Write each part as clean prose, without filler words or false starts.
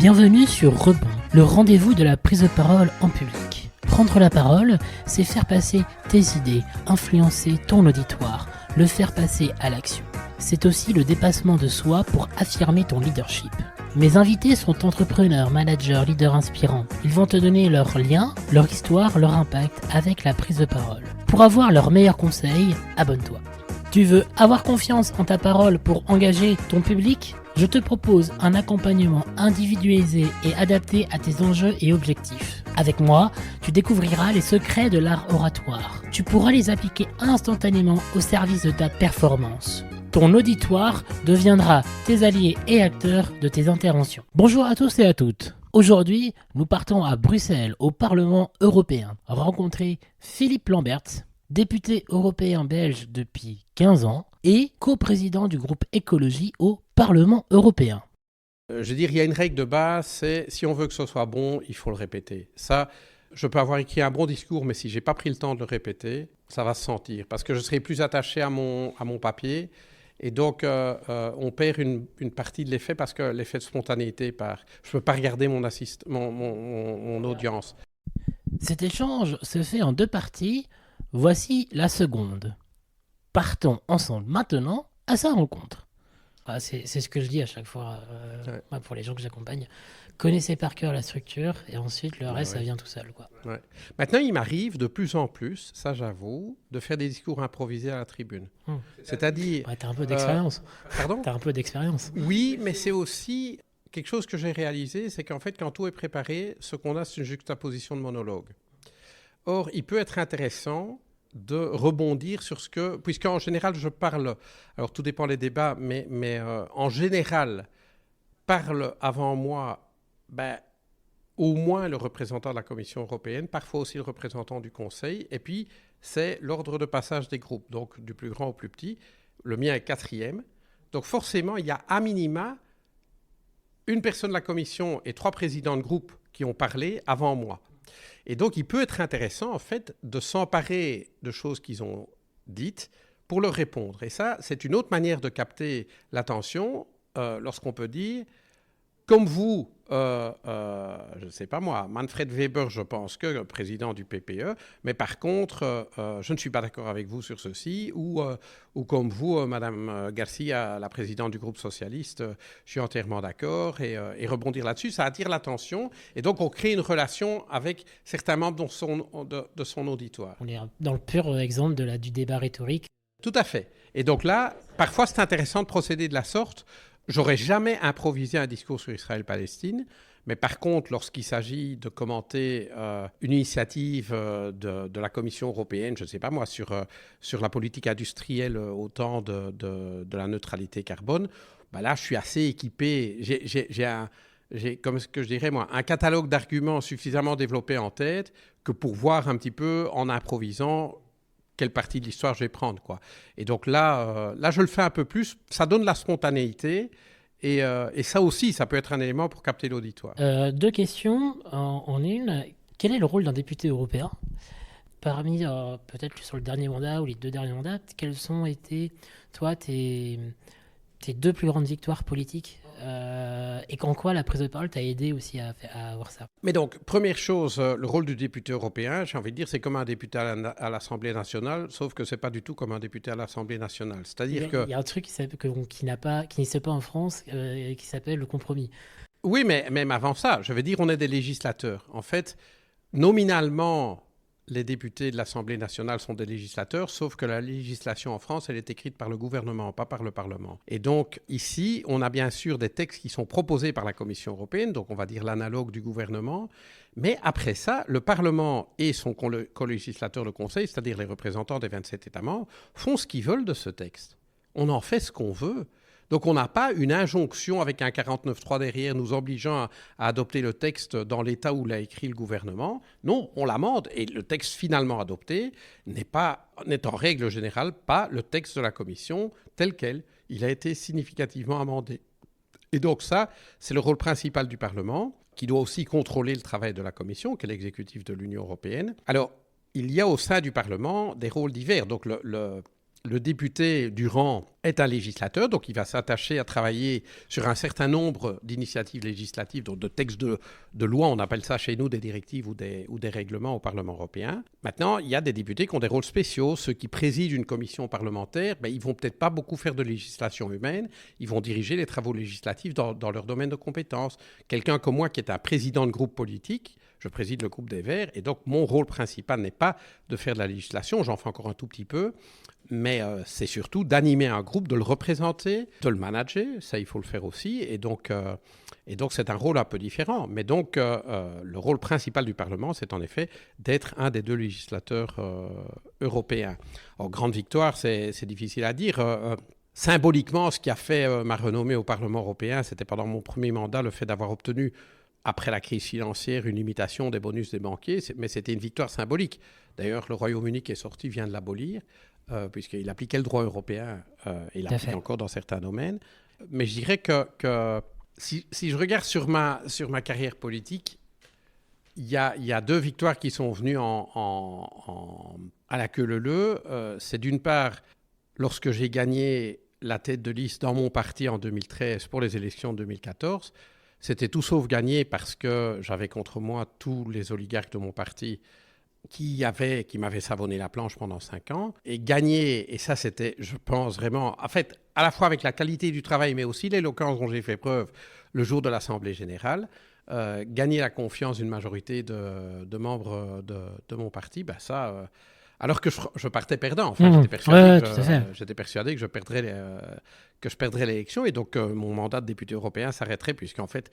Bienvenue sur Rebond, le rendez-vous de la prise de parole en public. Prendre la parole, c'est faire passer tes idées, influencer ton auditoire, le faire passer à l'action. C'est aussi le dépassement de soi pour affirmer ton leadership. Mes invités sont entrepreneurs, managers, leaders inspirants. Ils vont te donner leurs liens, leur histoire, leur impact avec la prise de parole. Pour avoir leurs meilleurs conseils, abonne-toi. Tu veux avoir confiance en ta parole pour engager ton public ? Je te propose un accompagnement individualisé et adapté à tes enjeux et objectifs. Avec moi, tu découvriras les secrets de l'art oratoire. Tu pourras les appliquer instantanément au service de ta performance. Ton auditoire deviendra tes alliés et acteurs de tes interventions. Bonjour à tous et à toutes. Aujourd'hui, nous partons à Bruxelles, au Parlement européen, rencontrer Philippe Lamberts, député européen belge depuis 15 ans et coprésident du groupe Écologie au Parlement européen. Je veux dire, il y a une règle de base, c'est si on veut que ce soit bon, il faut le répéter. Ça, je peux avoir écrit un bon discours, mais si je n'ai pas pris le temps de le répéter, ça va se sentir. Parce que je serai plus attaché à mon papier. Et donc, on perd une partie de l'effet parce que l'effet de spontanéité part. Je ne peux pas regarder mon audience. Cet échange se fait en deux parties. Voici la seconde. Partons ensemble maintenant à sa rencontre. C'est ce que je dis à chaque fois pour les gens que j'accompagne. Connaissez par cœur la structure et ensuite le reste, ça vient tout seul. Ouais. Maintenant, il m'arrive de plus en plus, ça j'avoue, de faire des discours improvisés à la tribune. C'est-à-dire... Ouais, t'as un peu d'expérience. Pardon ? T'as un peu d'expérience. Oui, mais c'est aussi quelque chose que j'ai réalisé, c'est qu'en fait, quand tout est préparé, ce qu'on a, c'est une juxtaposition de monologue. Or, il peut être intéressant de rebondir sur ce que... Puisqu'en général, je parle... Alors, tout dépend des débats, mais en général, parle avant moi, au moins le représentant de la Commission européenne, parfois aussi le représentant du Conseil, et puis c'est l'ordre de passage des groupes, donc du plus grand au plus petit. Le mien est 4e. Donc, forcément, il y a à minima une personne de la Commission et 3 présidents de groupe qui ont parlé avant moi. Et donc, il peut être intéressant, en fait, de s'emparer de choses qu'ils ont dites pour leur répondre. Et ça, c'est une autre manière de capter l'attention lorsqu'on peut dire, comme vous, je ne sais pas moi, Manfred Weber, je pense que président du PPE, mais par contre, je ne suis pas d'accord avec vous sur ceci, ou comme vous, Madame Garcia, la présidente du groupe socialiste, je suis entièrement d'accord, et rebondir là-dessus, ça attire l'attention, et donc on crée une relation avec certains membres de son auditoire. On est dans le pur exemple du débat rhétorique. Tout à fait. Et donc là, parfois c'est intéressant de procéder de la sorte. J'aurais jamais improvisé un discours sur Israël-Palestine, mais par contre, lorsqu'il s'agit de commenter une initiative de la Commission européenne, je ne sais pas moi, sur la politique industrielle au temps de la neutralité carbone, là, je suis assez équipé. J'ai, comme ce que je dirais moi, un catalogue d'arguments suffisamment développé en tête que pour voir un petit peu en improvisant quelle partie de l'histoire je vais prendre, quoi. Et donc là, je le fais un peu plus. Ça donne la spontanéité. Et ça aussi, ça peut être un élément pour capter l'auditoire. 2 questions en une. Quel est le rôle d'un député européen ? Parmi, peut-être sur le dernier mandat ou les 2 derniers mandats, quelles ont été, toi, tes 2 plus grandes victoires politiques et qu'en quoi la prise de parole t'a aidé aussi à avoir ça. Mais donc, première chose, le rôle du député européen, j'ai envie de dire, c'est comme un député à l'Assemblée nationale, sauf que c'est pas du tout comme un député à l'Assemblée nationale. C'est-à-dire Il y a un truc qui n'existe pas en France, qui s'appelle le compromis. Oui, mais même avant ça, je veux dire, on est des législateurs. En fait, nominalement, les députés de l'Assemblée nationale sont des législateurs, sauf que la législation en France, elle est écrite par le gouvernement, pas par le Parlement. Et donc, ici, on a bien sûr des textes qui sont proposés par la Commission européenne, donc on va dire l'analogue du gouvernement. Mais après ça, le Parlement et son co-législateur, le Conseil, c'est-à-dire les représentants des 27 États membres, font ce qu'ils veulent de ce texte. On en fait ce qu'on veut. Donc, on n'a pas une injonction avec un 49.3 derrière nous obligeant à adopter le texte dans l'état où l'a écrit le gouvernement. Non, on l'amende et le texte finalement adopté n'est en règle générale pas le texte de la Commission tel quel. Il a été significativement amendé. Et donc ça, c'est le rôle principal du Parlement, qui doit aussi contrôler le travail de la Commission, qui est l'exécutif de l'Union européenne. Alors, il y a au sein du Parlement des rôles divers. Donc le député du rang est un législateur, donc il va s'attacher à travailler sur un certain nombre d'initiatives législatives, donc de textes de loi, on appelle ça chez nous des directives ou des règlements au Parlement européen. Maintenant, il y a des députés qui ont des rôles spéciaux. Ceux qui président une commission parlementaire, ils vont peut-être pas beaucoup faire de législation humaine, ils vont diriger les travaux législatifs dans leur domaine de compétences. Quelqu'un comme moi qui est un président de groupe politique, je préside le groupe des Verts, et donc mon rôle principal n'est pas de faire de la législation, j'en fais encore un tout petit peu, mais c'est surtout d'animer un groupe, de le représenter, de le manager, ça il faut le faire aussi, et donc c'est un rôle un peu différent. Mais donc le rôle principal du Parlement, c'est en effet d'être un des deux législateurs européens. Alors, grande victoire, c'est difficile à dire. Symboliquement, ce qui a fait ma renommée au Parlement européen, c'était pendant mon premier mandat le fait d'avoir obtenu, après la crise financière, une limitation des bonus des banquiers, mais c'était une victoire symbolique. D'ailleurs, le Royaume-Uni qui est sorti vient de l'abolir, puisqu'il appliquait le droit européen, et il l'applique encore dans certains domaines. Mais je dirais que si je regarde sur ma carrière politique, il y a deux victoires qui sont venues à la queue leu-leu. C'est d'une part, lorsque j'ai gagné la tête de liste dans mon parti en 2013 pour les élections de 2014, c'était tout sauf gagné parce que j'avais contre moi tous les oligarques de mon parti qui m'avaient savonné la planche pendant 5 ans. Et gagner, et ça c'était, je pense vraiment, en fait, à la fois avec la qualité du travail, mais aussi l'éloquence dont j'ai fait preuve le jour de l'Assemblée générale, gagner la confiance d'une majorité de membres de mon parti, ça... alors que je partais perdant. Enfin, j'étais persuadé que je perdrais l'élection. Et donc, mon mandat de député européen s'arrêterait, puisqu'en fait,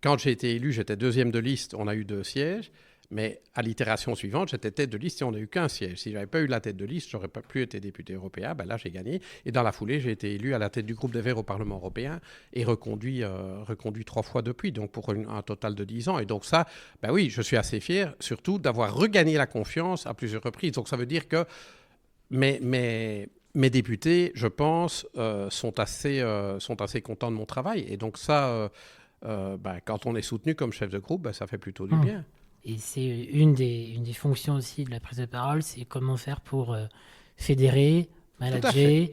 quand j'ai été élu, j'étais deuxième de liste, on a eu 2 sièges. Mais à l'itération suivante, j'étais tête de liste et on n'a eu qu'un siège. Si je n'avais pas eu la tête de liste, je n'aurais pas pu être député européen. Là, j'ai gagné. Et dans la foulée, j'ai été élu à la tête du groupe des Verts au Parlement européen et reconduit 3 fois depuis, donc pour un total de 10 ans. Et donc ça, oui, je suis assez fier, surtout d'avoir regagné la confiance à plusieurs reprises. Donc ça veut dire que mes députés, je pense, sont assez contents de mon travail. Et donc ça, quand on est soutenu comme chef de groupe, ça fait plutôt du bien. Et c'est une des fonctions aussi de la prise de parole, c'est comment faire pour fédérer, manager,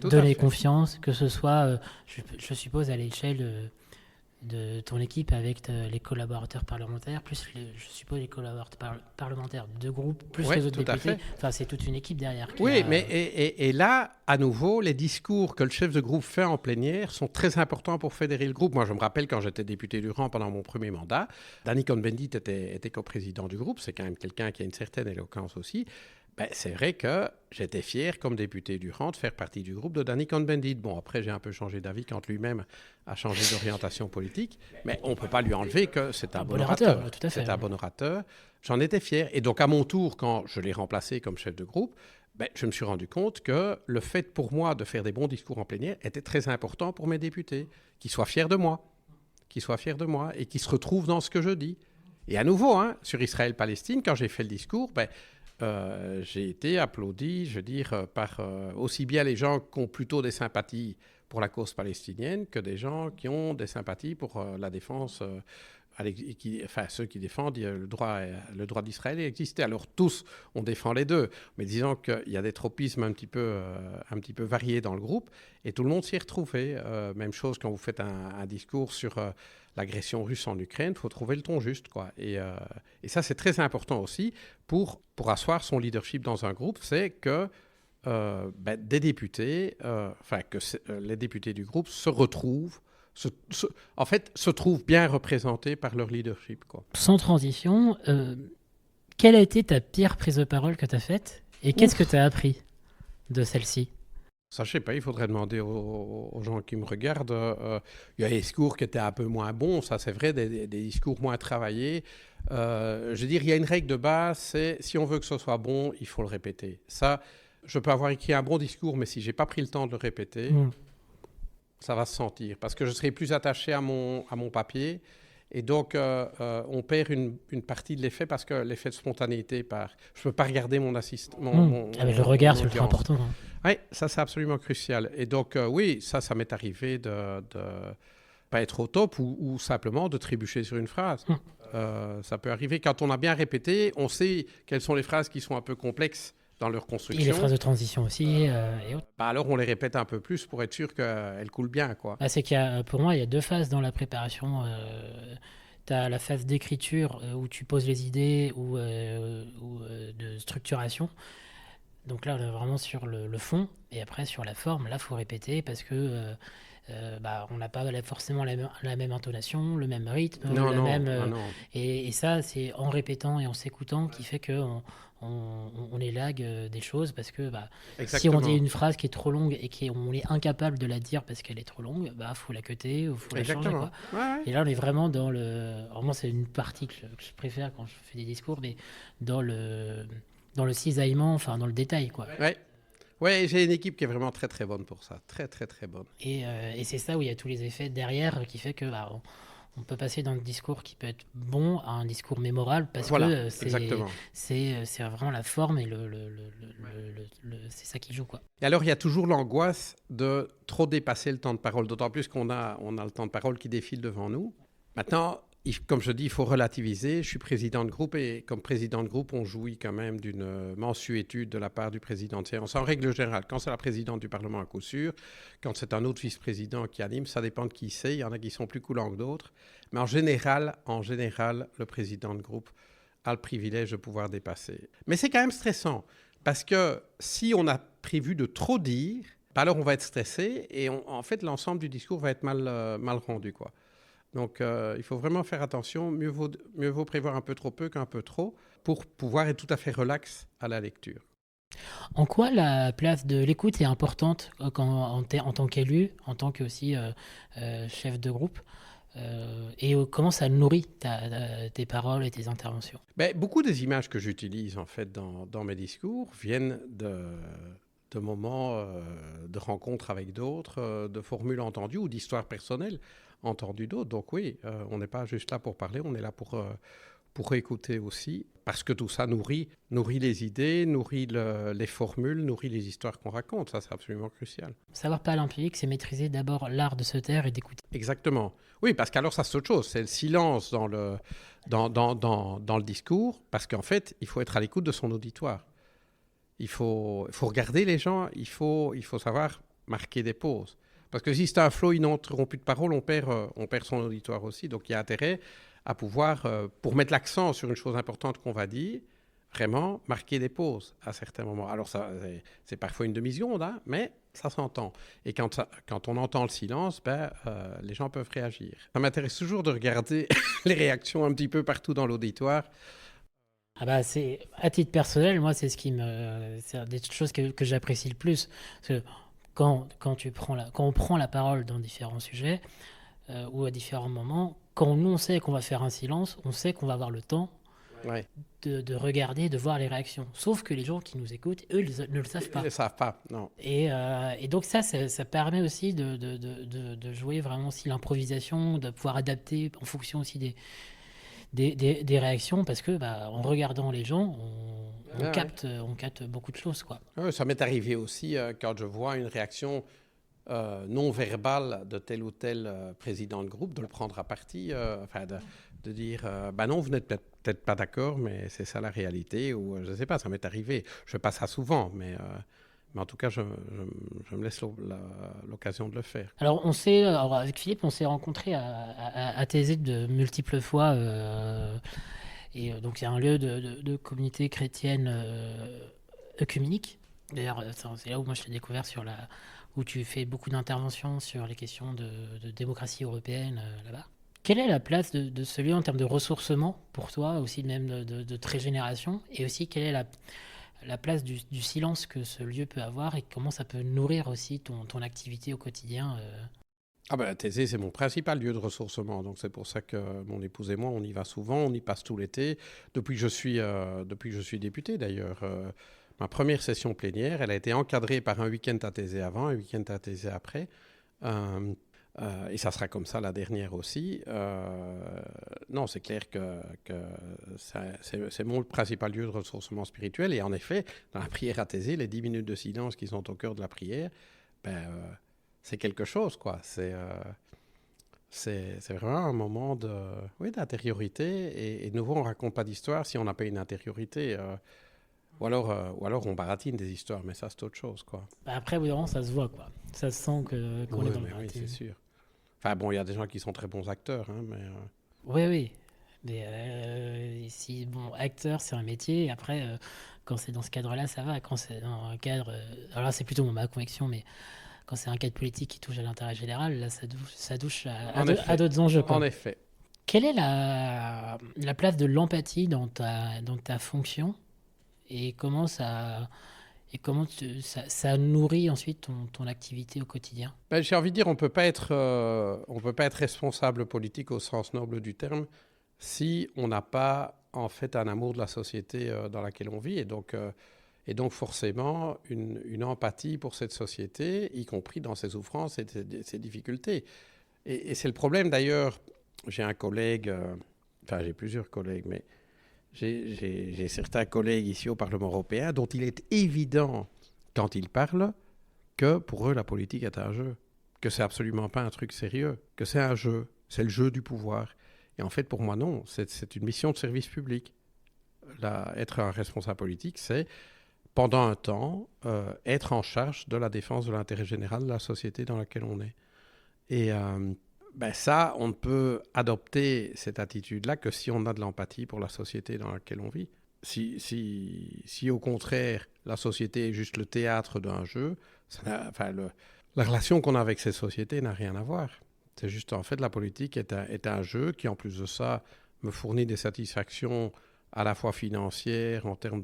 donner confiance, que ce soit, je suppose, à l'échelle de ton équipe avec les collaborateurs parlementaires, plus je suppose les collaborateurs parlementaires de groupe, plus les autres députés. Enfin, c'est toute une équipe derrière. Mais et là, à nouveau, les discours que le chef de groupe fait en plénière sont très importants pour fédérer le groupe. Moi, je me rappelle quand j'étais député du rang pendant mon premier mandat, Danny Cohn-Bendit était coprésident du groupe. C'est quand même quelqu'un qui a une certaine éloquence aussi. C'est vrai que j'étais fier, comme député du rang, de faire partie du groupe de Danny Cohn-Bendit. Bon, après, j'ai un peu changé d'avis quand lui-même a changé d'orientation politique, mais on ne peut pas lui enlever que c'est un bon orateur. Tout à fait. C'est un bon orateur. J'en étais fier. Et donc, à mon tour, quand je l'ai remplacé comme chef de groupe, je me suis rendu compte que le fait pour moi de faire des bons discours en plénière était très important pour mes députés, qu'ils soient fiers de moi, et qu'ils se retrouvent dans ce que je dis. Et à nouveau, sur Israël-Palestine, quand j'ai fait le discours, j'ai été applaudi, par aussi bien les gens qui ont plutôt des sympathies pour la cause palestinienne que des gens qui ont des sympathies pour la défense, ceux qui défendent le droit d'Israël et exister. Alors tous, on défend les deux, mais disons qu'il y a des tropismes un petit peu variés dans le groupe et tout le monde s'y est retrouvé. Même chose quand vous faites un discours sur l'agression russe en Ukraine, il faut trouver le ton juste, quoi. Et ça, c'est très important aussi pour asseoir son leadership dans un groupe, c'est que des députés, les députés du groupe se retrouvent, se trouvent bien représentés par leur leadership, quoi. Sans transition, quelle a été ta pire prise de parole que tu as faite et qu'est-ce que tu as appris de celle-ci ? Ça, je sais pas, il faudrait demander aux gens qui me regardent. Il y a des discours qui étaient un peu moins bons, ça c'est vrai, des discours moins travaillés. Je veux dire, il y a une règle de base, c'est si on veut que ce soit bon, il faut le répéter. Ça, je peux avoir écrit un bon discours, mais si j'ai pas pris le temps de le répéter, ça va se sentir. Parce que je serai plus attaché à mon papier. Et donc, on perd une partie de l'effet parce que l'effet de spontanéité part. Je ne peux pas regarder mon assistant. Avec le regard, c'est ultra important. Oui, ça, c'est absolument crucial. Et donc, oui, ça m'est arrivé de pas être au top ou simplement de trébucher sur une phrase. Ça peut arriver. Quand on a bien répété, on sait quelles sont les phrases qui sont un peu complexes dans leur Et les construction, phrases de transition aussi. Et autres. alors on les répète un peu plus pour être sûr qu'elles coulent bien, quoi. Bah, c'est pour moi, il y a deux phases dans la préparation. Tu as la phase d'écriture où tu poses les idées ou de structuration. Donc là, on est vraiment sur le fond. Et après, sur la forme, là, il faut répéter parce que on n'a pas forcément la même intonation, le même rythme, Non, la non, même. ah non, Et ça, c'est en répétant et en s'écoutant qui fait que on élague des choses parce que si on dit exactement, une phrase qui est trop longue et qu'on est incapable de la dire parce qu'elle est trop longue, faut la cutter ou faut la changer, exactement. quoi. Ouais, ouais. Et là, on est vraiment dans le. Vraiment, c'est une partie que je préfère quand je fais des discours, mais dans le cisaillement, enfin dans le détail, quoi. Ouais. Ouais, j'ai une équipe qui est vraiment très très bonne pour ça, très très très bonne. Et c'est ça où il y a tous les effets derrière qui fait que on peut passer d'un discours qui peut être bon à un discours mémorable parce que Voilà, exactement. c'est vraiment la forme et c'est ça qui joue, quoi. Et alors, il y a toujours l'angoisse de trop dépasser le temps de parole, d'autant plus qu'on a le temps de parole qui défile devant nous. Maintenant, comme je dis, il faut relativiser. Je suis président de groupe et comme président de groupe, on jouit quand même d'une mensuétude de la part du président de séance. En règle générale, quand c'est la présidente du Parlement, à coup sûr, quand c'est un autre vice-président qui anime, ça dépend de qui c'est. Il y en a qui sont plus coulants que d'autres. Mais en général, le président de groupe a le privilège de pouvoir dépasser. Mais c'est quand même stressant parce que si on a prévu de trop dire, alors on va être stressé et en fait, l'ensemble du discours va être mal rendu, quoi. Donc, il faut vraiment faire attention. Mieux vaut prévoir un peu trop peu qu'un peu trop pour pouvoir être tout à fait relax à la lecture. En quoi la place de l'écoute est importante en tant qu'élu, en tant que aussi chef de groupe, et comment ça nourrit tes paroles et tes interventions? Ben, beaucoup des images que j'utilise en fait dans mes discours viennent de moments de rencontres avec d'autres, de formules entendues ou d'histoires personnelles entendues d'autres. Donc oui, on n'est pas juste là pour parler, on est là pour écouter aussi, parce que tout ça nourrit les idées, nourrit les formules, nourrit les histoires qu'on raconte. Ça, c'est absolument crucial. Savoir parler en public, c'est maîtriser d'abord l'art de se taire et d'écouter. Exactement. Oui, parce qu'alors ça c'est autre chose. C'est le silence dans le discours, parce qu'en fait, il faut être à l'écoute de son auditoire. Il faut regarder les gens, il faut savoir marquer des pauses. Parce que si c'est un flot ininterrompu de parole, on perd son auditoire aussi. Donc il y a intérêt à pouvoir, pour mettre l'accent sur une chose importante qu'on va dire, vraiment marquer des pauses à certains moments. Alors ça, c'est parfois une demi-seconde, hein, mais ça s'entend. Et quand on entend le silence, les gens peuvent réagir. Ça m'intéresse toujours de regarder les réactions un petit peu partout dans l'auditoire. C'est à titre personnel, moi c'est c'est des choses que j'apprécie le plus. Parce que quand on prend la parole dans différents sujets ou à différents moments, quand nous on sait qu'on va faire un silence, on sait qu'on va avoir le temps Ouais. de regarder, de voir les réactions. Sauf que les gens qui nous écoutent, eux, ne le savent Ils pas. ne le savent pas, non. Et donc ça permet aussi de jouer vraiment aussi l'improvisation, de pouvoir adapter en fonction aussi des réactions, parce que en regardant les gens, on capte beaucoup de choses, quoi. Ouais, ça m'est arrivé aussi quand je vois une réaction non verbale de tel ou tel président de groupe, de le prendre à partie, de dire non, vous n'êtes peut-être pas d'accord, mais c'est ça la réalité, ou je ne sais pas, ça m'est arrivé. Je fais pas ça souvent, mais en tout cas, je me laisse l'occasion de le faire. Alors avec Philippe, on s'est rencontrés à TZ de multiples fois, donc c'est un lieu de communauté chrétienne œcuménique. D'ailleurs, c'est là où moi je t'ai découvert où tu fais beaucoup d'interventions sur les questions de démocratie européenne là-bas. Quelle est la place de ce lieu en termes de ressourcement pour toi, aussi même de très génération, et aussi quelle est la place du silence que ce lieu peut avoir et comment ça peut nourrir aussi ton activité au quotidien? Thésée, c'est mon principal lieu de ressourcement. Donc c'est pour ça que mon épouse et moi, on y va souvent, on y passe tout l'été. Depuis que je suis député d'ailleurs. Ma première session plénière, elle a été encadrée par un week-end à Thésée avant, un week-end à Thésée après. Et ça sera comme ça la dernière aussi. Non, c'est clair que c'est mon principal lieu de ressourcement spirituel. Et en effet, dans la prière à Thésée, les 10 minutes de silence qui sont au cœur de la prière, c'est quelque chose, quoi. C'est vraiment un moment d'intériorité. Et de nouveau, on ne raconte pas d'histoire si on n'a pas une intériorité. Ou alors on baratine des histoires, mais ça c'est autre chose, quoi. Bah, après, au bout d'un moment, ça se voit, quoi. Ça se sent qu'on est dans le Oui, baratin. c'est sûr. Enfin bon, il y a des gens qui sont très bons acteurs, hein, mais... Oui, oui. Mais ici, bon, acteur, c'est un métier. Après, quand c'est dans ce cadre-là, ça va. Quand c'est dans un cadre... alors là, c'est plutôt ma conviction, mais quand c'est un cadre politique qui touche à l'intérêt général, là, ça touche à d'autres enjeux, quoi. En effet. Quelle est la place de l'empathie dans ta fonction et comment ça nourrit ensuite ton activité au quotidien? Ben, j'ai envie de dire, on peut pas être responsable politique au sens noble du terme si on n'a pas en fait un amour de la société dans laquelle on vit et donc forcément une empathie pour cette société, y compris dans ses souffrances et ses difficultés. Et c'est le problème d'ailleurs. J'ai un collègue, enfin j'ai plusieurs collègues, mais j'ai certains collègues ici au Parlement européen dont il est évident, quand ils parlent, que pour eux la politique est un jeu, que c'est absolument pas un truc sérieux, que c'est un jeu, c'est le jeu du pouvoir. Et en fait, pour moi, non, c'est une mission de service public. Être un responsable politique, c'est, pendant un temps, être en charge de la défense de l'intérêt général de la société dans laquelle on est. Et ça, on ne peut adopter cette attitude-là que si on a de l'empathie pour la société dans laquelle on vit. Si au contraire, la société est juste le théâtre d'un jeu, la relation qu'on a avec cette société n'a rien à voir. C'est juste, en fait, la politique est un jeu qui, en plus de ça, me fournit des satisfactions à la fois financières, en termes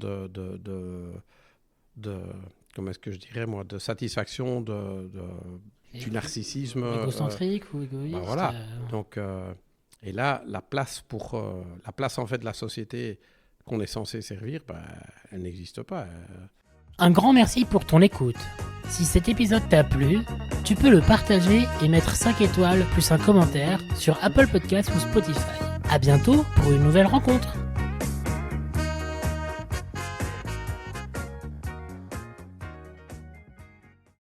comment est-ce que je dirais, moi, de satisfaction du narcissisme. Égocentrique ou égoïste. Voilà. Donc, et là, la place en fait de la société qu'on est censé servir, elle n'existe pas. Un grand merci pour ton écoute. Si cet épisode t'a plu, tu peux le partager et mettre 5 étoiles plus un commentaire sur Apple Podcasts ou Spotify. À bientôt pour une nouvelle rencontre.